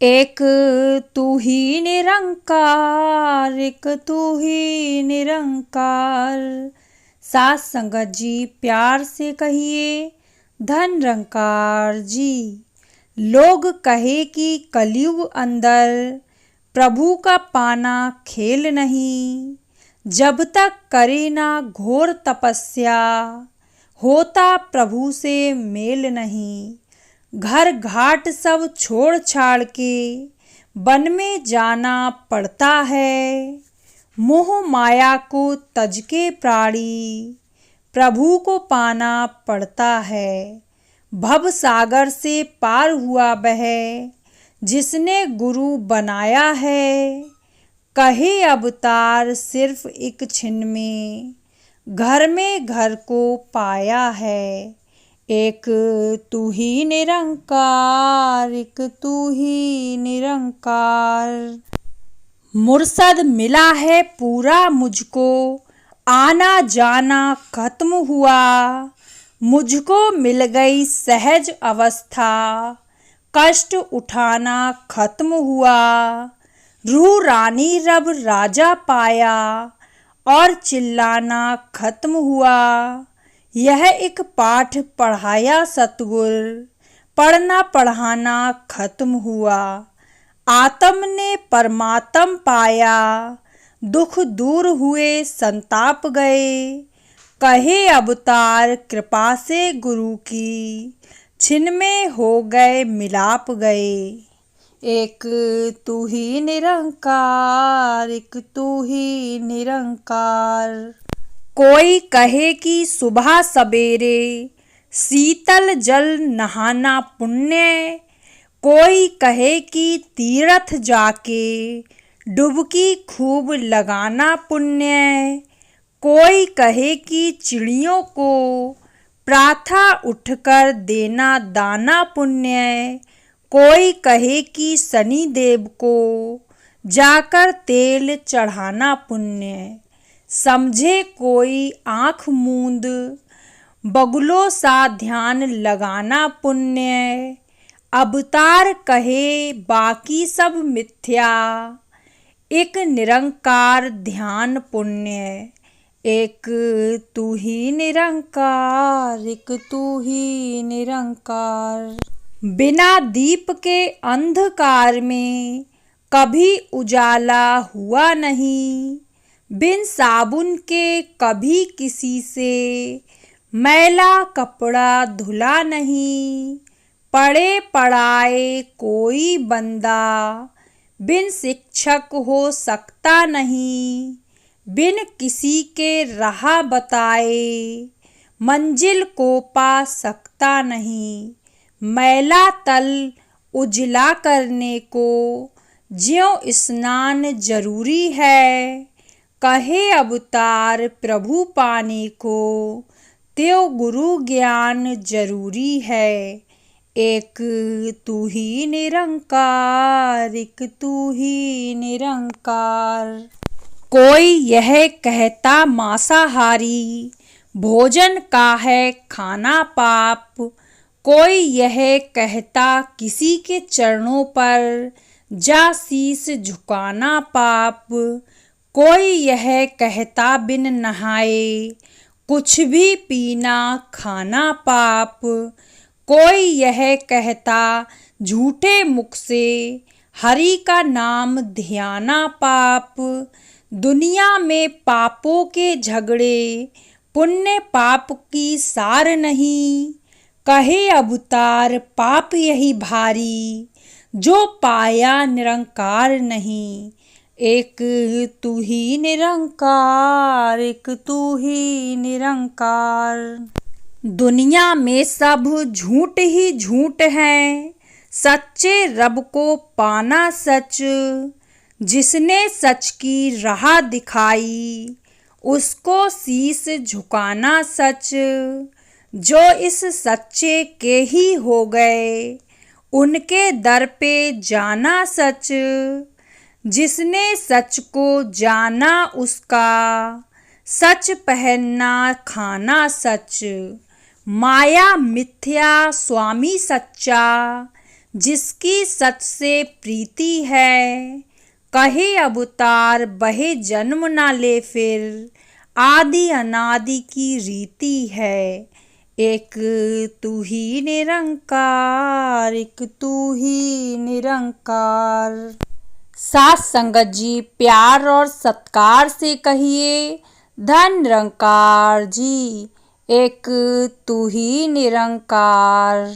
एक तू ही निरंकार, एक तू ही निरंकार। साथ संगत जी प्यार से कहिए धन निरंकार जी। लोग कहे कि कलयुग अंदर प्रभु का पाना खेल नहीं। जब तक करे ना घोर तपस्या, होता प्रभु से मेल नहीं। घर घाट सब छोड़ छाड़ के वन में जाना पड़ता है। मोह माया को तज के प्राणी प्रभु को पाना पड़ता है। भव सागर से पार हुआ वह जिसने गुरु बनाया है। कहे अवतार सिर्फ एक छिन में घर को पाया है। एक तू ही निरंकार, एक तू ही निरंकार। मुर्शद मिला है पूरा मुझको, आना जाना खत्म हुआ। मुझको मिल गई सहज अवस्था, कष्ट उठाना खत्म हुआ। रूह रानी रब राजा पाया और चिल्लाना खत्म हुआ। यह एक पाठ पढ़ाया सतगुर, पढ़ना पढ़ाना खत्म हुआ। आत्म ने परमात्म पाया, दुख दूर हुए संताप गए। कहे अवतार कृपा से गुरु की, छिन में हो गए मिलाप गए। एक तू ही निरंकार, एक तू ही निरंकार। कोई कहे कि सुबह सवेरे शीतल जल नहाना पुण्य। कोई कहे कि तीर्थ जाके डुबकी खूब लगाना पुण्य। कोई कहे कि चिड़ियों को प्रातः उठकर देना दाना पुण्य। कोई कहे कि शनि देव को जाकर तेल चढ़ाना पुण्य। समझे कोई आँख मूंद बगुलों सा ध्यान लगाना पुण्य। अवतार कहे बाकी सब मिथ्या, एक निरंकार ध्यान पुण्य। एक तू ही निरंकार, एक तू ही निरंकार। बिना दीप के अंधकार में कभी उजाला हुआ नहीं। बिन साबुन के कभी किसी से मैला कपड़ा धुला नहीं। पढ़े पढ़ाए कोई बंदा बिन शिक्षक हो सकता नहीं। बिन किसी के राह बताए मंजिल को पा सकता नहीं। मैला तल उजला करने को ज्यों स्नान जरूरी है। कहे अवतार प्रभु पाने को त्यो गुरु ज्ञान जरूरी है। एक तू ही निरंकार, एक तू ही निरंकार। कोई यह कहता मांसाहारी भोजन का है खाना पाप। कोई यह कहता किसी के चरणों पर जा शीस झुकाना पाप। कोई यह कहता बिन नहाए कुछ भी पीना खाना पाप। कोई यह कहता झूठे मुख से हरि का नाम ध्याना पाप। दुनिया में पापों के झगड़े पुण्य पाप की सार नहीं। कहे अवतार पाप यही भारी जो पाया निरंकार नहीं। एक तू ही निरंकार, एक तू ही निरंकार। दुनिया में सब झूठ ही झूठ है, सच्चे रब को पाना सच। जिसने सच की राह दिखाई उसको शीस झुकाना सच। जो इस सच्चे के ही हो गए उनके दर पे जाना सच। जिसने सच को जाना उसका सच पहनना खाना सच। माया मिथ्या स्वामी सच्चा जिसकी सच से प्रीति है, कहे अवतार बहे जन्म ना ले फिर, आदि अनादि की रीति है। एक तू ही निरंकार, एक तू ही निरंकार। साथ संगत जी प्यार और सत्कार से कहिए, धन निरंकार जी, एक तू ही निरंकार।